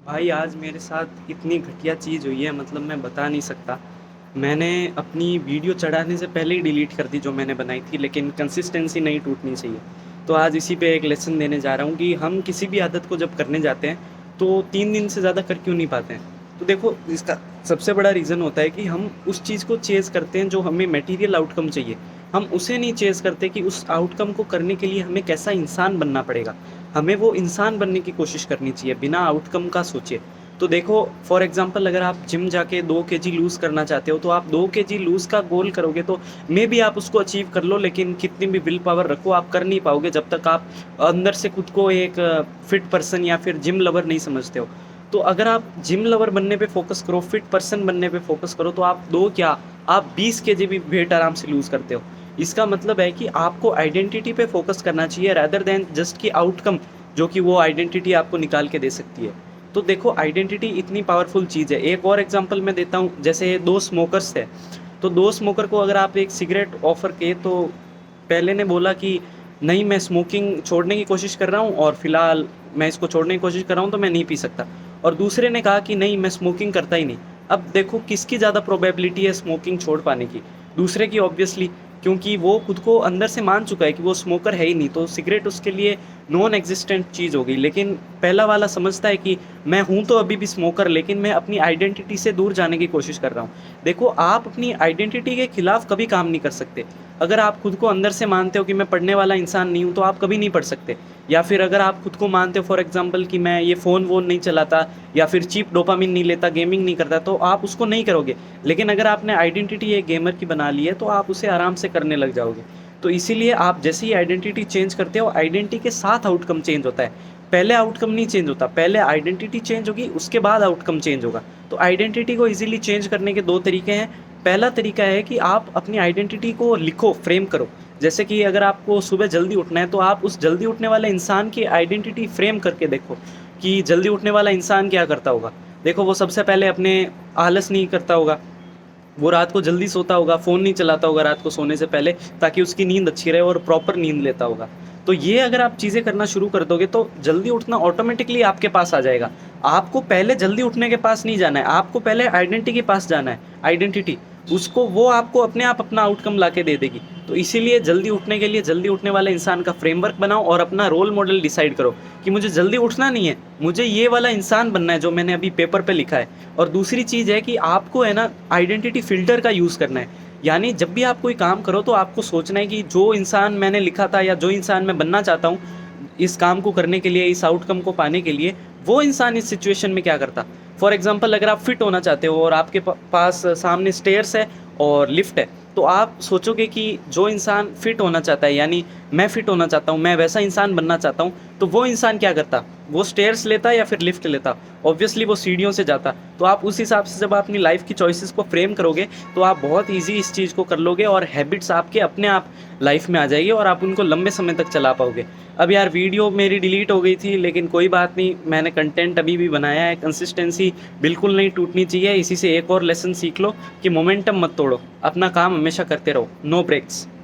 भाई आज मेरे साथ इतनी घटिया चीज़ हुई है, मतलब मैं बता नहीं सकता। मैंने अपनी वीडियो चढ़ाने से पहले ही डिलीट कर दी जो मैंने बनाई थी, लेकिन कंसिस्टेंसी नहीं टूटनी चाहिए। तो आज इसी पे एक लेसन देने जा रहा हूँ कि हम किसी भी आदत को जब करने जाते हैं तो 3 दिन से ज़्यादा कर क्यों नहीं पाते हैं। तो देखो, इसका सबसे बड़ा रीज़न होता है कि हम उस चीज़ को चेज़ करते हैं जो हमें मटेरियल आउटकम चाहिए। हम उसे नहीं चेज़ करते कि उस आउटकम को करने के लिए हमें कैसा इंसान बनना पड़ेगा। हमें वो इंसान बनने की कोशिश करनी चाहिए बिना आउटकम का सोचे। तो देखो, फॉर एग्जांपल अगर आप जिम जाके 2 केजी लूज़ करना चाहते हो तो आप 2 केजी लूज़ का गोल करोगे तो मे बी आप उसको अचीव कर लो, लेकिन कितनी भी विल पावर रखो आप कर नहीं पाओगे जब तक आप अंदर से खुद को एक फिट पर्सन या फिर जिम लवर नहीं समझते हो। तो अगर आप जिम लवर बनने पे फोकस करो, फिट पर्सन बनने पे फोकस करो, तो आप 2 क्या, आप 20 केजी भी वेट आराम से लूज़ करते हो। इसका मतलब है कि आपको आइडेंटिटी पे फोकस करना चाहिए रादर देन जस्ट कि आउटकम, जो कि वो आइडेंटिटी आपको निकाल के दे सकती है। तो देखो, आइडेंटिटी इतनी पावरफुल चीज़ है। एक और एग्जांपल मैं देता हूँ, जैसे 2 स्मोकर्स थे। तो 2 स्मोकर को अगर आप एक सिगरेट ऑफ़र किए तो पहले ने बोला कि नहीं, मैं स्मोकिंग छोड़ने की कोशिश कर रहा हूँ और फ़िलहाल मैं इसको छोड़ने की कोशिश कर रहा हूँ तो मैं नहीं पी सकता। और दूसरे ने कहा कि नहीं, मैं स्मोकिंग करता ही नहीं। अब देखो किसकी ज़्यादा प्रोबेबिलिटी है स्मोकिंग छोड़ पाने की? दूसरे की ऑब्वियसली, क्योंकि वो खुद को अंदर से मान चुका है कि वो स्मोकर है ही नहीं, तो सिगरेट उसके लिए नॉन एग्जिस्टेंट चीज़ हो गई। लेकिन पहला वाला समझता है कि मैं हूँ तो अभी भी स्मोकर, लेकिन मैं अपनी आइडेंटिटी से दूर जाने की कोशिश कर रहा हूँ। देखो, आप अपनी आइडेंटिटी के खिलाफ कभी काम नहीं कर सकते। अगर आप खुद को अंदर से मानते हो कि मैं पढ़ने वाला इंसान नहीं हूँ तो आप कभी नहीं पढ़ सकते। या फिर अगर आप खुद को मानते हो फॉर एग्जांपल कि मैं ये फ़ोन वोन नहीं चलाता या फिर चीप डोपामिन नहीं लेता, गेमिंग नहीं करता, तो आप उसको नहीं करोगे। लेकिन अगर आपने आइडेंटिटी एक गेमर की बना ली है तो आप उसे आराम से करने लग जाओगे। तो इसीलिए आप जैसे ही आइडेंटिटी चेंज करते हो, आइडेंटिटी के साथ आउटकम चेंज होता है। पहले आउटकम नहीं चेंज होता, पहले आइडेंटिटी चेंज होगी, उसके बाद आउटकम चेंज होगा। तो आइडेंटिटी को ईज़िली चेंज करने के 2 तरीके हैं। पहला तरीका है कि आप अपनी आइडेंटिटी को लिखो, फ्रेम करो। जैसे कि अगर आपको सुबह जल्दी उठना है तो आप उस जल्दी उठने वाले इंसान की आइडेंटिटी फ्रेम करके देखो कि जल्दी उठने वाला इंसान क्या करता होगा। देखो, वो सबसे पहले अपने आलस नहीं करता होगा, वो रात को जल्दी सोता होगा, फ़ोन नहीं चलाता होगा रात को सोने से पहले, ताकि उसकी नींद अच्छी रहे और प्रॉपर नींद लेता होगा। तो ये अगर आप चीज़ें करना शुरू कर दोगे तो जल्दी उठना ऑटोमेटिकली आपके पास आ जाएगा। आपको पहले जल्दी उठने के पास नहीं जाना है, आपको पहले आइडेंटिटी के पास जाना है। आइडेंटिटी, उसको, वो आपको अपने आप अपना आउटकम ला के दे देगी। तो इसीलिए जल्दी उठने के लिए जल्दी उठने वाले इंसान का फ्रेमवर्क बनाओ और अपना रोल मॉडल डिसाइड करो कि मुझे जल्दी उठना नहीं है, मुझे ये वाला इंसान बनना है जो मैंने अभी पेपर पे लिखा है। और दूसरी चीज़ है कि आपको है ना, आइडेंटिटी फ़िल्टर का यूज़ करना है। यानी जब भी आप कोई काम करो तो आपको सोचना है कि जो इंसान मैंने लिखा था या जो इंसान मैं बनना चाहता हूँ इस काम को करने के लिए, इस आउटकम को पाने के लिए, वो इंसान इस सिचुएशन में क्या करता। फॉर एग्जांपल अगर आप फिट होना चाहते हो और आपके पास सामने स्टेयर्स है और लिफ्ट है, तो आप सोचोगे कि जो इंसान फिट होना चाहता है, यानी मैं फिट होना चाहता हूँ, मैं वैसा इंसान बनना चाहता हूँ, तो वो इंसान क्या करता? वो स्टेयर्स लेता या फिर लिफ्ट लेता? ऑब्वियसली वो सीढ़ियों से जाता। तो आप उस हिसाब से जब आप अपनी लाइफ की चॉइसेस को फ्रेम करोगे तो आप बहुत ईजी इस चीज़ को कर लोगे और हैबिट्स आपके अपने आप लाइफ में आ जाएगी और आप उनको लंबे समय तक चला पाओगे। अब यार, वीडियो मेरी डिलीट हो गई थी, लेकिन कोई बात नहीं, मैंने कंटेंट अभी भी बनाया है। कंसिस्टेंसी बिल्कुल नहीं टूटनी चाहिए। इसी से एक और लेसन सीख लो कि मोमेंटम मत तोड़ो, अपना काम हमेशा करते रहो, नो ब्रेक्स।